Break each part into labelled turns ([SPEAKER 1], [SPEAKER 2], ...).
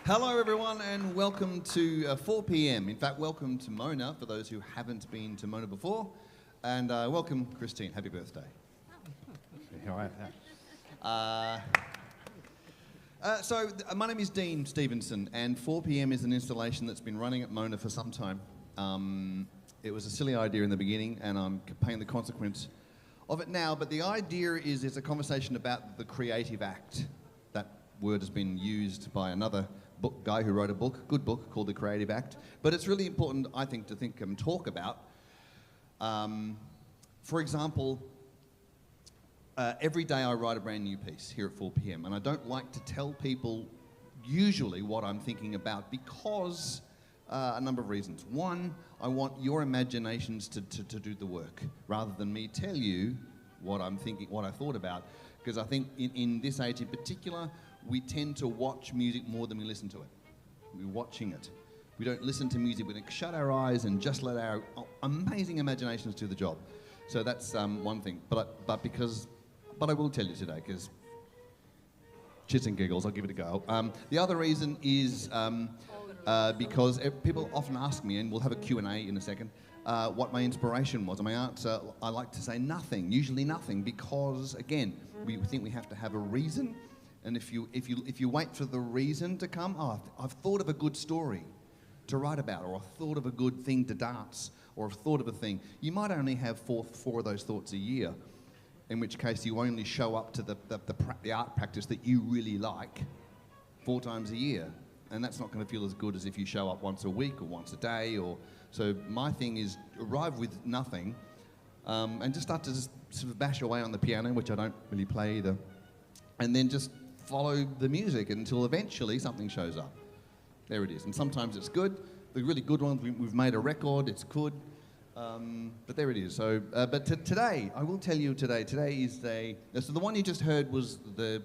[SPEAKER 1] Hello everyone and welcome to 4 p.m. In fact, welcome to Mona for those who haven't been to Mona before. And welcome Christine, happy birthday. My name is Dean Stevenson and 4 p.m. is an installation that's been running at Mona for some time. It was a silly idea in the beginning and I'm paying the consequence of it now, but the idea is it's a conversation about the creative act. That word has been used by another guy who wrote a book, good book, called The Creative Act. But it's really important, I think, to think and talk about. For example, every day I write a brand new piece here at 4 p.m. and I don't like to tell people usually what I'm thinking about because a number of reasons. One, I want your imaginations to do the work rather than me tell you what I'm thinking, what I thought about. Because I think in this age in particular, we tend to watch music more than we listen to it. We're watching it. We don't listen to music, we shut our eyes and just let our amazing imaginations do the job. So that's one thing. But I will tell you today, because shits and giggles, I'll give it a go. The other reason is because people often ask me, and we'll have a Q&A in a second, what my inspiration was. And my answer, I like to say nothing, usually nothing, because again, we think we have to have a reason. And if you wait for the reason to come, I've thought of a good story to write about, or I've thought of a good thing to dance, or I've thought of a thing. You might only have four of those thoughts a year, in which case you only show up to the art practice that you really like 4 times a year. And that's not going to feel as good as if you show up once a week or once a day. So my thing is arrive with nothing and just start to just sort of bash away on the piano, which I don't really play either, and then just follow the music until eventually something shows up. There it is. And sometimes it's good. The really good ones, we've made a record, it's good. But there it is. So, today, I will tell you today is so the one you just heard was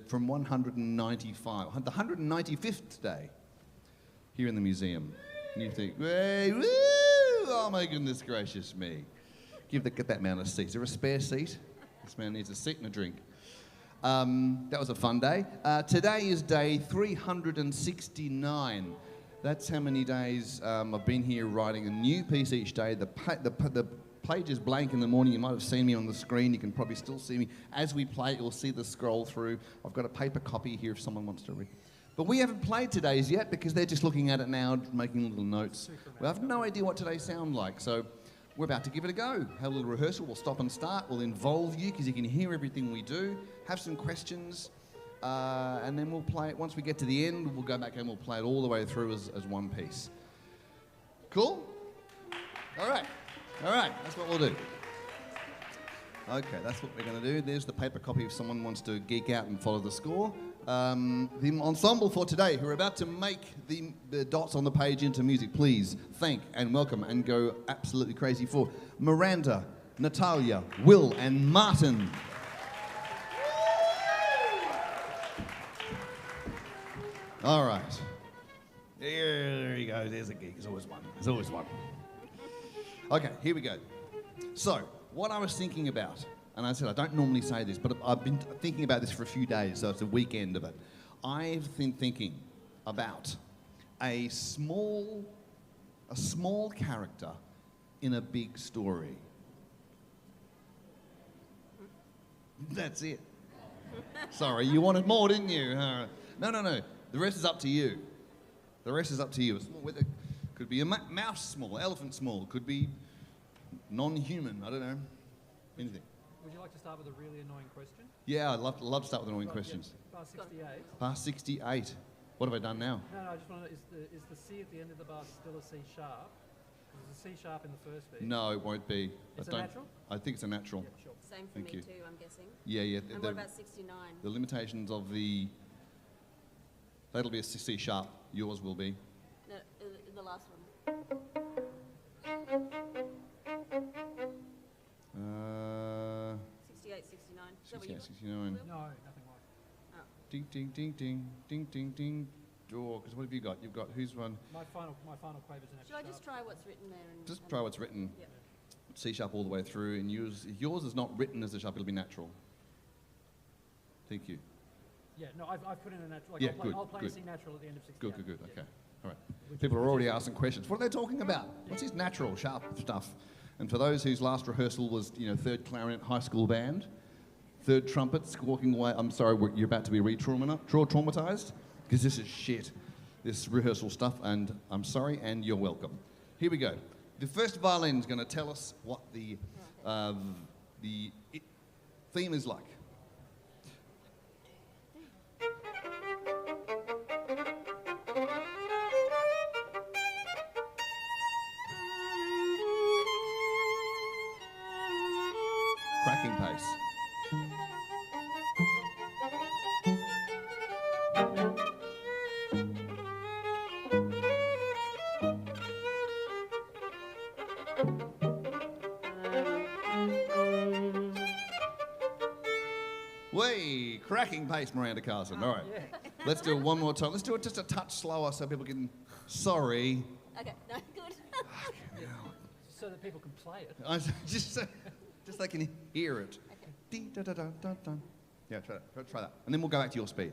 [SPEAKER 1] from 195, the 195th day here in the museum. And you think, hey, woo, oh my goodness gracious me. Get that man a seat. Is there a spare seat? This man needs a seat and a drink. That was a fun day. Today is day 369. That's how many days I've been here writing a new piece each day. The page is blank in the morning. You might have seen me on the screen. You can probably still see me. As we play, you'll see the scroll through. I've got a paper copy here if someone wants to read. But we haven't played today's yet because they're just looking at it now, making little notes. We have no idea what today's sound like. So we're about to give it a go. Have a little rehearsal. We'll stop and start. We'll involve you because you can hear everything we do. Have some questions. And then we'll play it. Once we get to the end, we'll go back and we'll play it all the way through as one piece. Cool? All right. That's what we'll do. Okay, that's what we're going to do. There's the paper copy if someone wants to geek out and follow the score. The ensemble for today, who are about to make the dots on the page into music, please thank and welcome and go absolutely crazy for Miranda, Natalia, Will and Martin. All right. There you go. There's a geek. There's always one. Okay, here we go. So, what I was thinking about, and I said I don't normally say this, but I've been thinking about this for a few days, so it's a weekend of it. I've been thinking about a small character in a big story. That's it. Sorry, you wanted more, didn't you? No. The rest is up to you. It could be a mouse small, elephant small, could be non-human, I don't know, anything.
[SPEAKER 2] Would you like to start with a really annoying question?
[SPEAKER 1] Yeah, I'd love to start with annoying questions.
[SPEAKER 2] Yeah. Bar 68.
[SPEAKER 1] Bar 68. What have I done now?
[SPEAKER 2] No, I just want to know, is the C at the end of the bar still a C sharp? There's a C sharp in the first beat.
[SPEAKER 1] No, it won't be.
[SPEAKER 2] It's a natural?
[SPEAKER 1] I think it's a natural.
[SPEAKER 2] Yeah, sure.
[SPEAKER 3] Same for me too, I'm guessing.
[SPEAKER 1] Yeah.
[SPEAKER 3] And what about 69?
[SPEAKER 1] The limitations of that'll be a C sharp. Yours will be.
[SPEAKER 3] No, the last one. 68, 69. Is that what you
[SPEAKER 1] 69.
[SPEAKER 2] No, nothing like it.
[SPEAKER 3] Oh.
[SPEAKER 1] Ding, ding. Draw, because what have you got? You've got, who's one?
[SPEAKER 2] My final quaver's an F
[SPEAKER 3] Should I
[SPEAKER 2] sharp.
[SPEAKER 3] just try what's written there?
[SPEAKER 1] Just try what's written.
[SPEAKER 3] Yeah.
[SPEAKER 1] C sharp all the way through, and yours is not written as a sharp, it'll be natural. Thank you.
[SPEAKER 2] Yeah, no, I've put in a natural. Like
[SPEAKER 1] Yeah,
[SPEAKER 2] I'll play
[SPEAKER 1] good.
[SPEAKER 2] a C natural at the end of 68.
[SPEAKER 1] Good.
[SPEAKER 2] Yeah.
[SPEAKER 1] Okay. All right.
[SPEAKER 2] Which
[SPEAKER 1] People
[SPEAKER 2] is-
[SPEAKER 1] are already
[SPEAKER 2] which is-
[SPEAKER 1] asking questions. What are they talking about? What's this natural, sharp stuff? And for those whose last rehearsal was, third clarinet high school band, third trumpets walking away, I'm sorry, you're about to be traumatized, because this is shit, this rehearsal stuff, and I'm sorry, and you're welcome. Here we go. The first violin is going to tell us what the theme is like. Cracking pace. Way, cracking pace, Miranda Carson. All right.
[SPEAKER 2] Yeah.
[SPEAKER 1] Let's do it one more time. Let's do it just a touch slower so people can. Sorry.
[SPEAKER 3] Okay, no, good.
[SPEAKER 2] So that people can play it.
[SPEAKER 1] Just so they can hear it. Dee, da, da, da, da, da. Yeah, try that. And then we'll go back to your speed.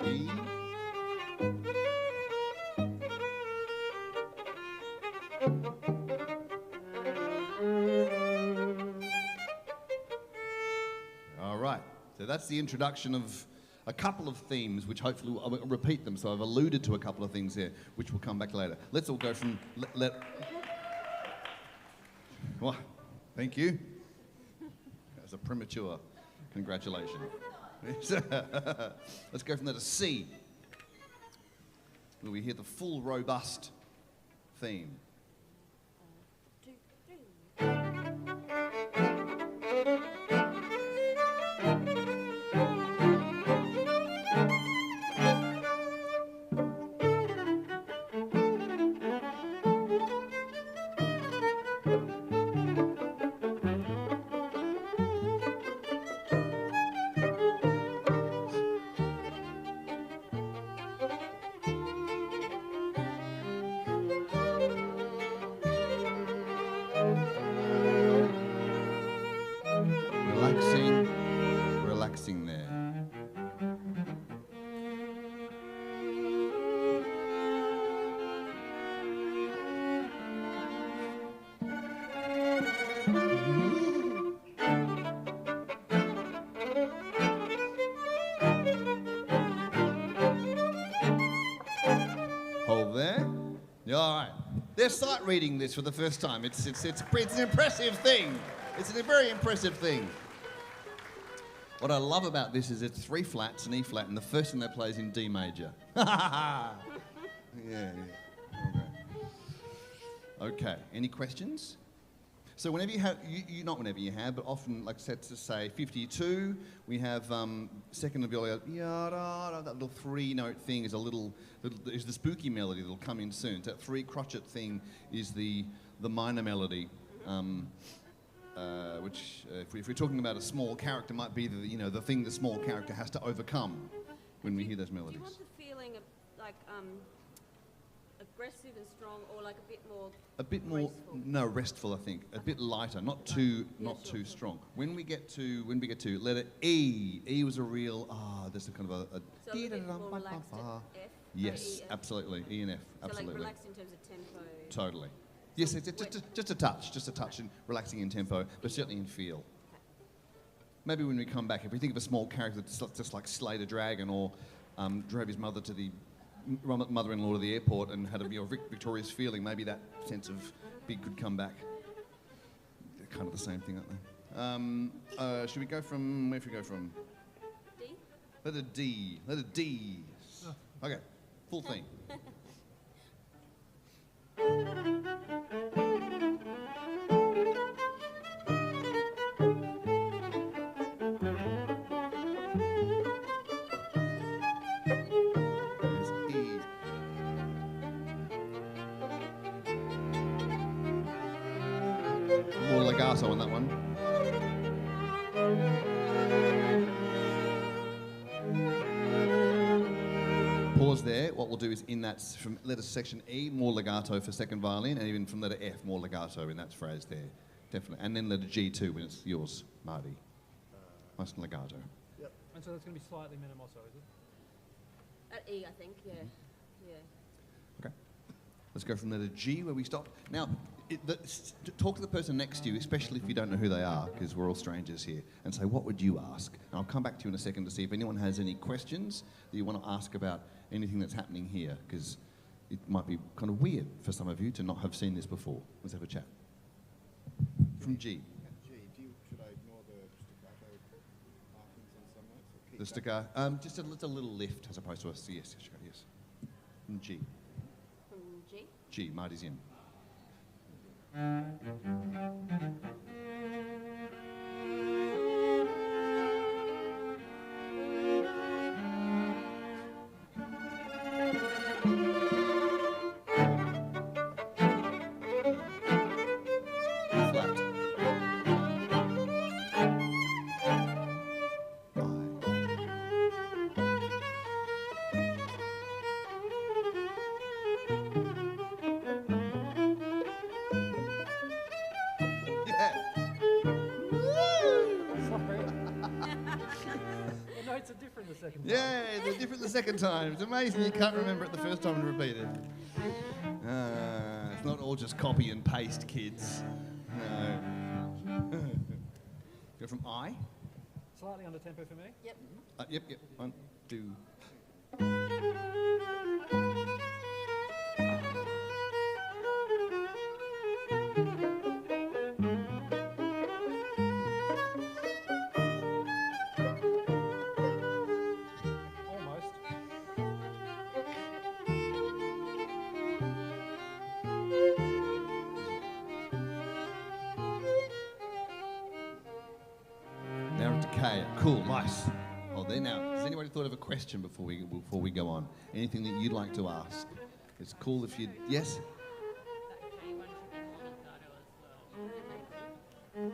[SPEAKER 1] D. All right. So that's the introduction of a couple of themes, which hopefully I'll repeat them. So I've alluded to a couple of things here, which will come back later. Let's all go from Well, thank you. That's a premature congratulations. Let's go from there to C, where we hear the full, robust theme.
[SPEAKER 3] 2, 3. Relaxing there. Hold there. Yeah, all right. They're sight reading this for the first time. It's an impressive thing. It's a very impressive thing. What I love about this is it's 3 flats, an E flat, and the first thing they play is in D major. Yeah. Okay. Any questions? So whenever you have, not whenever you have, but often, like let's just say 52, we have second viola, that little 3-note thing is is the spooky melody that'll come in soon. That 3 crotchet thing is the minor melody. Which, if we're talking about a small character, might be the thing the small character has to overcome when we hear those melodies. Do you want the feeling of like aggressive and strong, or like a bit more?
[SPEAKER 1] A bit more,
[SPEAKER 3] graceful?
[SPEAKER 1] no, restful. I think a bit lighter, not too
[SPEAKER 3] sure.
[SPEAKER 1] strong. When we get to letter E, E was a real there's a kind of a.
[SPEAKER 3] So a little bit more relaxed at F.
[SPEAKER 1] Yes,
[SPEAKER 3] E, F.
[SPEAKER 1] absolutely. E and F,
[SPEAKER 3] So
[SPEAKER 1] absolutely.
[SPEAKER 3] like relaxed in terms of tempo.
[SPEAKER 1] Totally. Yes, it's just a touch and relaxing in tempo, but certainly in feel. Maybe when we come back, if we think of a small character that's just like slayed a dragon or drove his mother to the mother-in-law to the airport and had a victorious feeling, maybe that sense of big could come back. They're kind of the same thing, aren't they? Should we go from, where should we go from?
[SPEAKER 3] D?
[SPEAKER 1] Letter D. Letter D. Okay, full theme. There's E. More legato on that one. we'll do is in that, from letter section E, more legato for second violin, and even from letter F, more legato in that phrase there, definitely. And then letter G too, when it's yours, Marty. Nice and legato.
[SPEAKER 4] Yep.
[SPEAKER 2] And so that's going to be slightly minimoso, is it?
[SPEAKER 5] At E, I think, yeah. Yeah.
[SPEAKER 1] Okay. Let's go from letter G where we stopped. Now, talk to the person next to you, especially if you don't know who they are, because we're all strangers here, and say, what would you ask? And I'll come back to you in a second to see if anyone has any questions that you want to ask about anything that's happening here, because it might be kind of weird for some of you to not have seen this before. Let's have a chat. From G.
[SPEAKER 4] Should I ignore the staccato markings on some notes? Or keep
[SPEAKER 1] The
[SPEAKER 4] that?
[SPEAKER 1] staccato, just a little lift as opposed to a C. Yes, yes. From G.
[SPEAKER 5] From G?
[SPEAKER 1] G, Marty's in. Flat. Yeah.
[SPEAKER 2] Sorry. The notes are different the second time.
[SPEAKER 1] Yeah, they're different the second time. It's amazing you can't remember it the first time and repeat it. It's not all just copy and paste, kids. No. Go from I.
[SPEAKER 2] Slightly under tempo for me.
[SPEAKER 5] Yep.
[SPEAKER 1] Yep. 1, 2.
[SPEAKER 2] Almost.
[SPEAKER 1] Now into K. Cool, nice. Well, there now. Has anybody thought of a question before we go on? Anything that you'd like to ask? It's cool if you. Yes.
[SPEAKER 6] That K one should be more legato as well.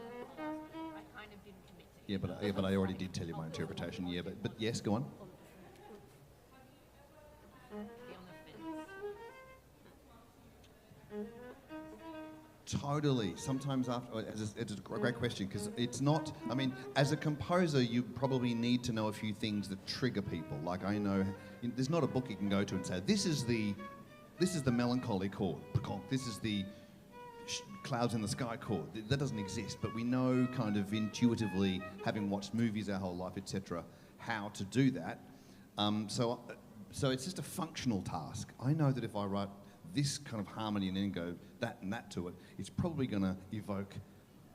[SPEAKER 6] I kind of didn't commit to
[SPEAKER 1] Yeah, but I already did tell you my interpretation. Yeah, but yes, go on.
[SPEAKER 6] be on the fence.
[SPEAKER 1] Totally. Sometimes after, it's a great question because it's not. I mean, as a composer, you probably need to know a few things that trigger people. Like I know, there's not a book you can go to and say this is the melancholy chord. This is the clouds in the sky chord. That doesn't exist. But we know kind of intuitively, having watched movies our whole life, etc., how to do that. So it's just a functional task. I know that if I write this kind of harmony and then go that and that to it, it's probably going to evoke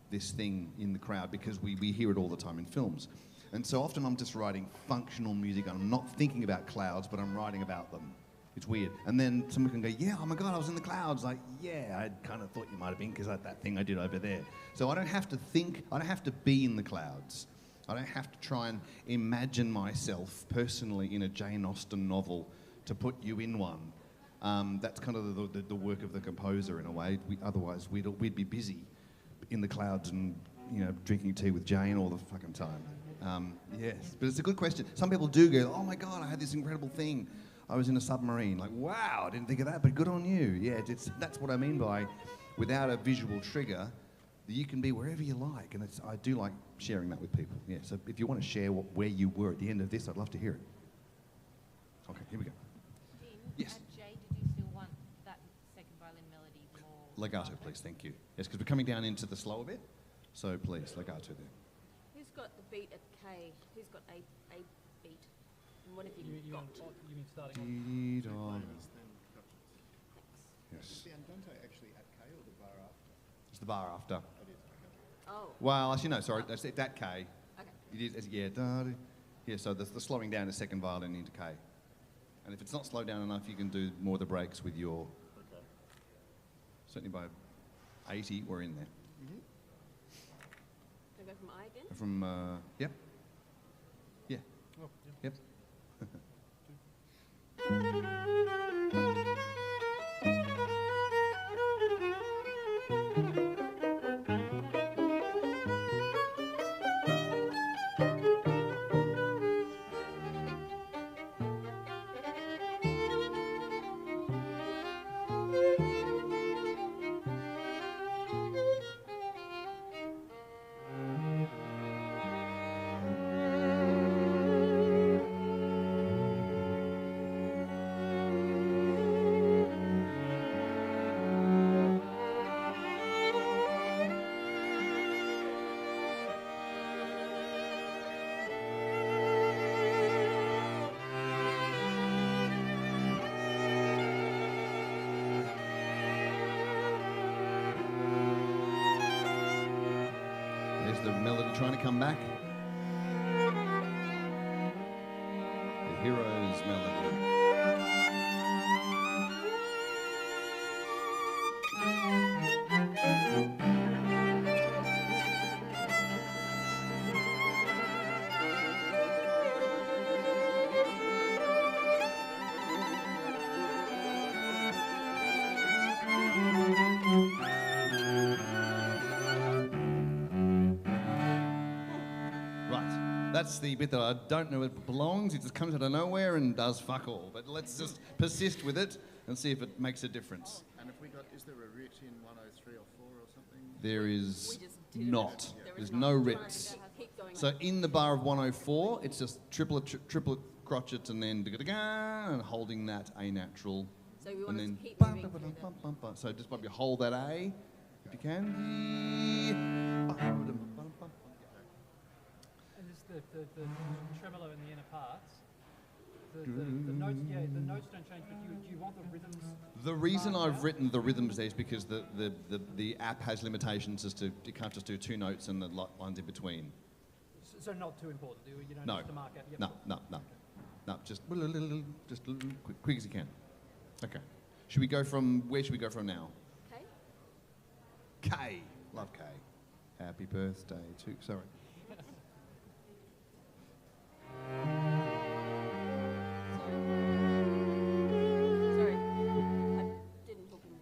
[SPEAKER 1] this thing in the crowd because we hear it all the time in films. And so often I'm just writing functional music and I'm not thinking about clouds, but I'm writing about them. It's weird. And then someone can go, yeah, oh my God, I was in the clouds. Like, yeah, I kind of thought you might have been because that thing I did over there. So I don't have to think, I don't have to be in the clouds. I don't have to try and imagine myself personally in a Jane Austen novel to put you in one. That's kind of the work of the composer in a way. Otherwise, we'd be busy in the clouds and drinking tea with Jane all the fucking time. Yes, but it's a good question. Some people do go, oh my God, I had this incredible thing. I was in a submarine. Like, wow, I didn't think of that, but good on you. Yeah, that's what I mean by without a visual trigger, you can be wherever you like. And I do like sharing that with people. Yeah, so if you want to share where you were at the end of this, I'd love to hear it. Okay, here we go.
[SPEAKER 6] Dean,
[SPEAKER 1] Yes.
[SPEAKER 6] at J, did you still want that second violin melody more?
[SPEAKER 1] Legato, please, thank you. Yes, because we're coming down into the slower bit. So please, legato there.
[SPEAKER 5] Who's got the beat at K? Who's got a beat? And what have you,
[SPEAKER 2] You
[SPEAKER 5] got?
[SPEAKER 2] mean starting off?
[SPEAKER 4] Minus, then gotcha.
[SPEAKER 1] Yes.
[SPEAKER 4] Is the andante actually at K or the bar after?
[SPEAKER 1] It's the bar after.
[SPEAKER 4] It is, okay.
[SPEAKER 5] Oh,
[SPEAKER 1] Well, actually, no, sorry, that's that K.
[SPEAKER 5] okay.
[SPEAKER 1] It is, yeah, yeah, so the slowing down is second violin into K. And if it's not slowed down enough, you can do more of the breaks with your,
[SPEAKER 4] Okay.
[SPEAKER 1] certainly by 80, we're in there.
[SPEAKER 4] Mm-hmm.
[SPEAKER 5] Can I go from I again?
[SPEAKER 1] From, yep. Yeah,
[SPEAKER 2] Oh, yeah.
[SPEAKER 1] yep. the melody trying to come back. The hero's melody. That's the bit that I don't know where it belongs. It just comes out of nowhere and does fuck all. But let's just persist with it and see if it makes a difference.
[SPEAKER 4] And if we got, is there a writ in 103 or 4 or something?
[SPEAKER 1] There is
[SPEAKER 5] We just did
[SPEAKER 1] not.
[SPEAKER 5] it. There
[SPEAKER 1] There's
[SPEAKER 5] is
[SPEAKER 1] no
[SPEAKER 5] not.
[SPEAKER 1] writs.
[SPEAKER 5] Keep going.
[SPEAKER 1] So in the bar of 104, it's just triplet crotchet and then da-ga-da-ga, and holding that A natural.
[SPEAKER 5] So we want
[SPEAKER 1] And
[SPEAKER 5] us
[SPEAKER 1] then
[SPEAKER 5] to keep
[SPEAKER 1] bum,
[SPEAKER 5] moving
[SPEAKER 1] bum,
[SPEAKER 5] through
[SPEAKER 1] bum,
[SPEAKER 5] that.
[SPEAKER 1] bum, bum, bum. So just probably hold that A if you can.
[SPEAKER 2] And this the tremolo in the inner parts. The notes, the notes don't change, but do you want the rhythms?
[SPEAKER 1] The reason
[SPEAKER 2] marked
[SPEAKER 1] I've
[SPEAKER 2] out?
[SPEAKER 1] written the rhythms there is because the app has limitations as to you can't just do 2 notes and the lines in between.
[SPEAKER 2] So not too important. You don't
[SPEAKER 1] No.
[SPEAKER 2] have to mark out. Yep.
[SPEAKER 1] No, just quick as you can. Okay. Should we go from, where should we go from now?
[SPEAKER 5] Okay.
[SPEAKER 1] K. Love K. Happy birthday to, sorry.
[SPEAKER 5] Sorry. I didn't book him.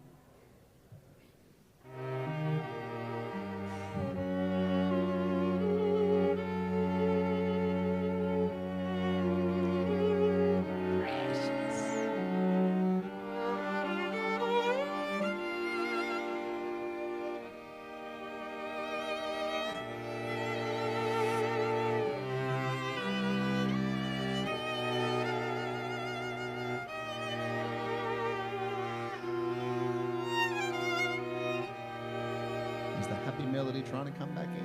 [SPEAKER 1] Is the happy melody trying to come back in?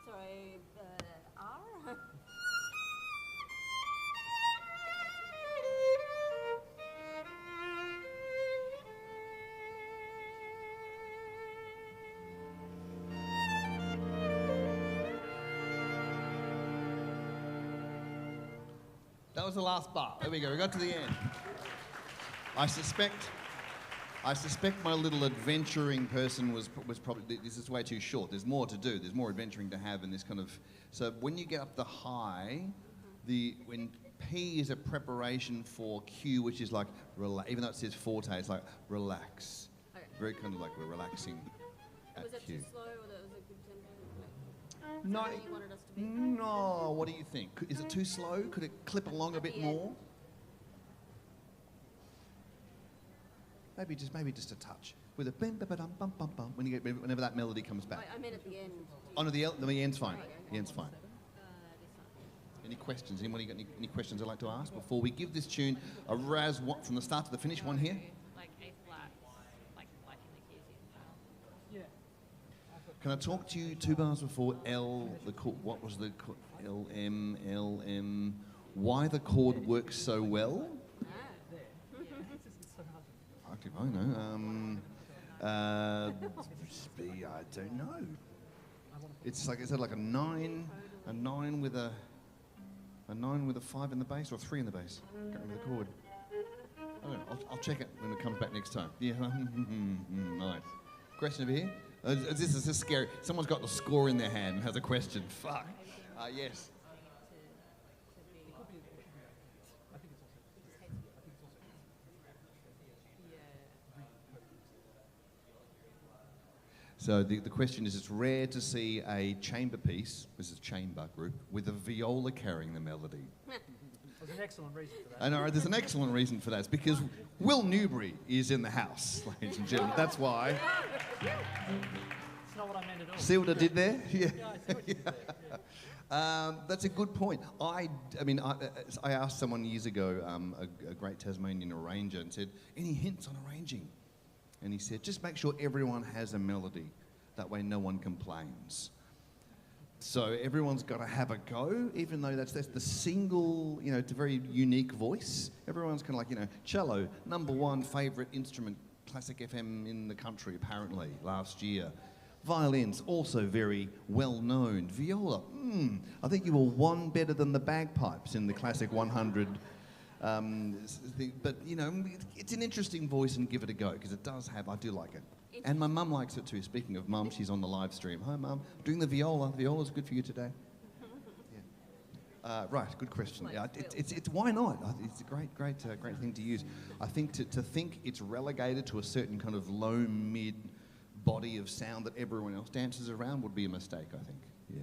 [SPEAKER 5] Sorry, R?
[SPEAKER 1] That was the last bar. There we go. We got to the end. I suspect my little adventuring person was probably, this is way too short. There's more to do. There's more adventuring to have in this kind of. So when you get up the high, when P is a preparation for Q, which is like even though it says forte, it's like relax.
[SPEAKER 5] Okay.
[SPEAKER 1] Very kind of like we're relaxing at
[SPEAKER 5] Was that
[SPEAKER 1] Q.
[SPEAKER 5] too slow or that was a good tempo? Like,
[SPEAKER 1] No,
[SPEAKER 5] where you wanted us to be?
[SPEAKER 1] no. What do you think? Is it too slow? Could it clip along a bit
[SPEAKER 5] Yeah.
[SPEAKER 1] more? Maybe just a touch with a bim bum bum bum bum bum when you get whenever that melody comes back.
[SPEAKER 5] I meant at the end.
[SPEAKER 1] Oh no, the end's fine.
[SPEAKER 5] Okay.
[SPEAKER 1] The end's fine. Any questions? Anybody got any questions I'd like to ask before we give this tune a raz from the start to the finish? One here.
[SPEAKER 6] Like A flat, like in the keys in style.
[SPEAKER 2] Yeah.
[SPEAKER 1] Can I talk to you 2 bars before L? What was the L M L M? Why the chord works so well?
[SPEAKER 2] It's so hard to
[SPEAKER 1] Actually, I know. I don't know. It's like, is it like a 9?
[SPEAKER 3] A 9 with a 5 in the bass, or 3 in the bass. Can't remember the chord. I don't know. I'll check it when it comes back next time. Yeah, nice. Question over here. This is scary. Someone's got the score in their hand and has a question. Fuck. Yes. So the question is, it's rare to see a chamber piece, this is chamber group, with a viola carrying the melody.
[SPEAKER 2] There's an excellent reason for that.
[SPEAKER 3] I know, there's an excellent reason for that. It's because Will Newbury is in the house, ladies and gentlemen. That's why.
[SPEAKER 2] It's not what I meant at all.
[SPEAKER 3] See what I did there? Yeah.
[SPEAKER 2] Yeah, I see what you did there. Yeah.
[SPEAKER 3] That's a good point. I asked someone years ago, a great Tasmanian arranger, and said, any hints on arranging? And he said, just make sure everyone has a melody. That way no one complains. So everyone's got to have a go, even though that's the single, it's a very unique voice. Everyone's kind of like, cello, #1 favourite instrument, classic FM in the country, apparently, last year. Violins, also very well known. Viola, I think you were one better than the bagpipes in the classic 100. But, it's an interesting voice, and give it a go, because it does have, I do like it. And my mum likes it too. Speaking of mum, she's on the live stream. Hi, mum. Doing the viola. Viola's good for you today. Yeah. Right, good question. Yeah, it's why not? It's a great thing to use. I think to think it's relegated to a certain kind of low, mid body of sound that everyone else dances around would be a mistake, I think. Yeah.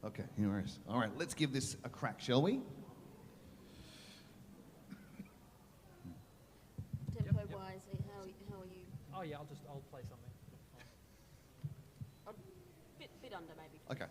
[SPEAKER 3] Okay, anyways. All right, let's give this a crack, shall we?
[SPEAKER 5] Tempo-wise, how are you?
[SPEAKER 2] Oh yeah, I'll play something.
[SPEAKER 5] Bit under maybe.
[SPEAKER 3] Okay.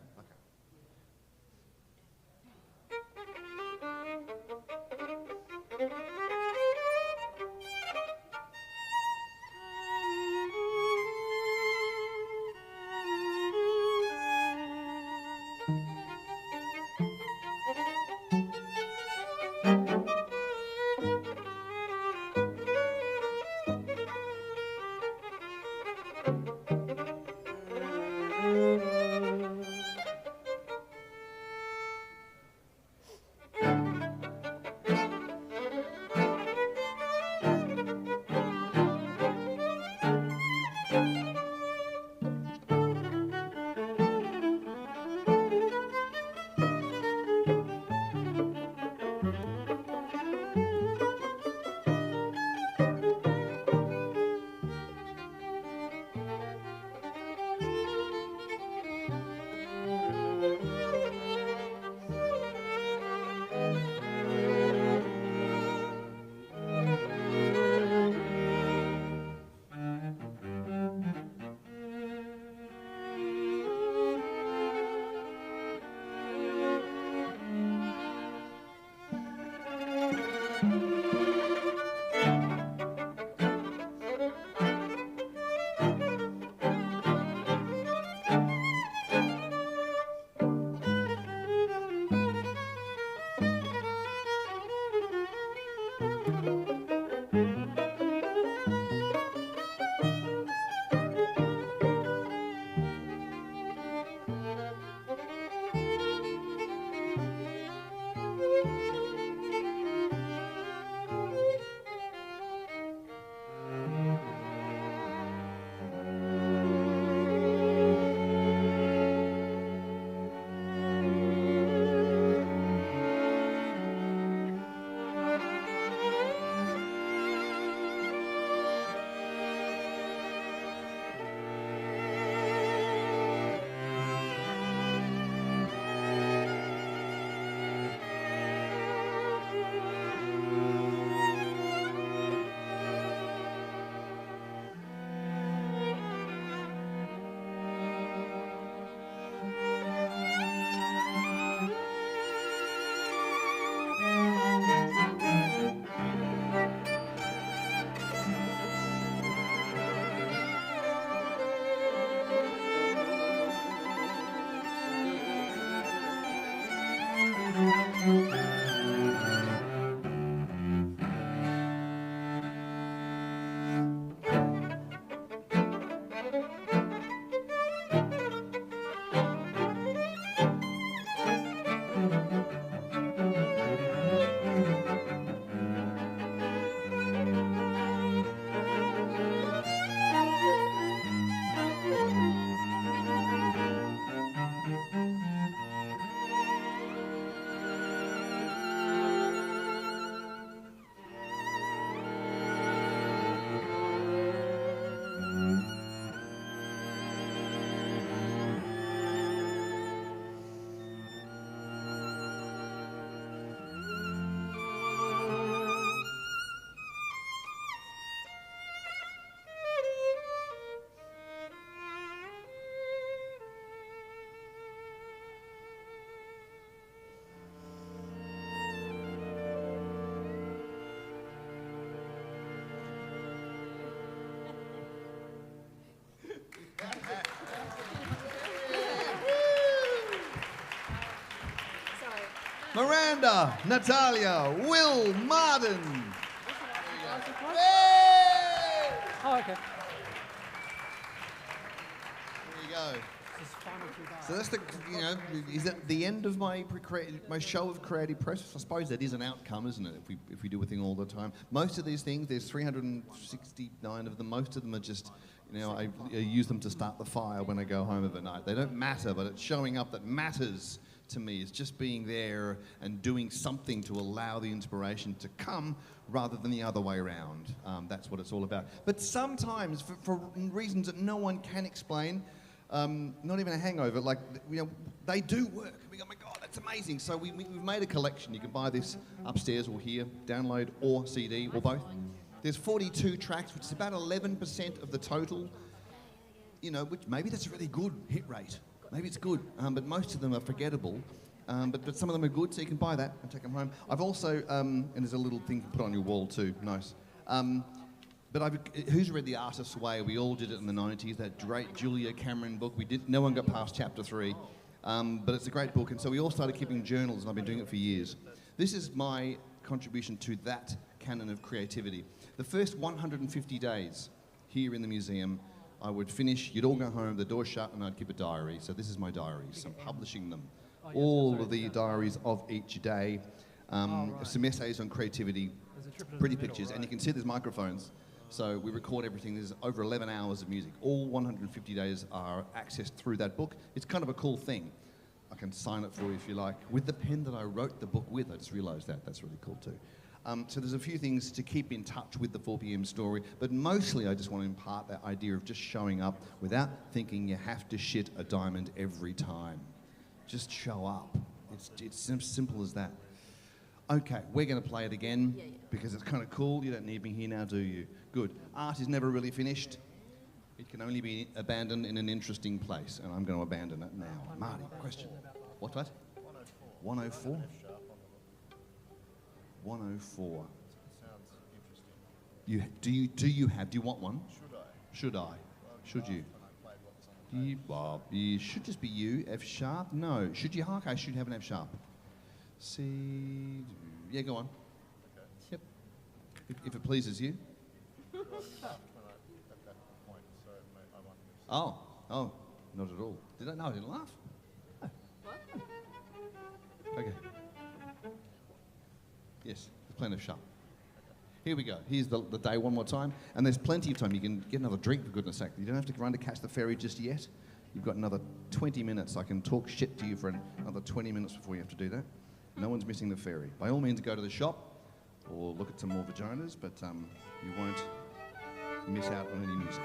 [SPEAKER 1] Miranda, Natalia, Will, Martin.
[SPEAKER 2] Oh, okay.
[SPEAKER 1] There you go.
[SPEAKER 2] This is final two bars.
[SPEAKER 1] So that's the, is that the end of my my show of creative process? I suppose that is an outcome, isn't it? If we do a thing all the time. Most of these things, there's 369 of them. Most of them are just, I use them to start the fire when I go home of a night. They don't matter, but it's showing up that matters to me. It's just being there and doing something to allow the inspiration to come rather than the other way around. That's what it's all about. But sometimes, for reasons that no one can explain, not even a hangover, they do work. We go, oh my God, that's amazing. So we've made a collection. You can buy this upstairs or here, download or CD or both. There's 42 tracks, which is about 11% of the total, which maybe that's a really good hit rate. Maybe it's good, but most of them are forgettable. But some of them are good, so you can buy that and take them home. I've also, and there's a little thing to put on your wall too, nice. Who's read The Artist's Way? We all did it in the 90s, that great Julia Cameron book. No one got past chapter 3, but it's a great book. And so we all started keeping journals, and I've been doing it for years. This is my contribution to that canon of creativity. The first 150 days here in the museum, I would finish, you'd all go home, the door shut, and I'd keep a diary. So this is my diaries. I'm publishing them. All of the diaries of each day. Some essays on creativity, pretty pictures, and you can see there's microphones. So we record everything. There's over 11 hours of music. All 150 days are accessed through that book. It's kind of a cool thing. I can sign it for you if you like. With the pen that I wrote the book with, I just realised that. That's really cool too. So there's a few things to keep in touch with the 4pm story, but mostly I just want to impart that idea of just showing up without thinking you have to shit a diamond every time. Just show up. It's as simple as that. Okay, we're going to play it again because it's kind of cool. You don't need me here now, do you? Good. Art is never really finished. It can only be abandoned in an interesting place, and I'm going to abandon it now. Marty, question. What? 104? 104.
[SPEAKER 4] Sounds interesting.
[SPEAKER 1] Do you want one? Should I? Should you? You should just be you. F sharp? No. Should you? Okay, should have an F sharp. C. Yeah, go on.
[SPEAKER 4] Okay.
[SPEAKER 1] Yep. If it pleases you.
[SPEAKER 4] At that point, so I want to.
[SPEAKER 1] Oh, not at all. No, I didn't laugh. Oh. Okay. Yes, there's plenty of sharp. Here we go. Here's the day one more time. And there's plenty of time. You can get another drink, for goodness sake. You don't have to run to catch the ferry just yet. You've got another 20 minutes. I can talk shit to you for another 20 minutes before you have to do that. No one's missing the ferry. By all means, go to the shop or look at some more vaginas, but you won't miss out on any music.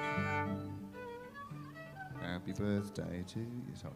[SPEAKER 1] Happy birthday to you. Sorry.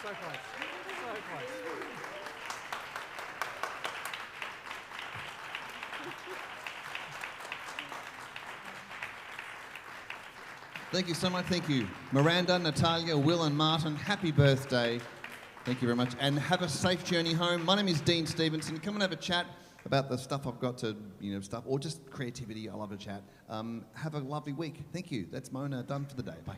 [SPEAKER 2] So close. So close.
[SPEAKER 1] Thank you so much. Thank you. Miranda, Natalia, Will and Martin, happy birthday. Thank you very much. And have a safe journey home. My name is Dean Stevenson. Come and have a chat about the stuff I've got to, stuff, or just creativity. I love to chat. Have a lovely week. Thank you. That's Mona done for the day. Bye.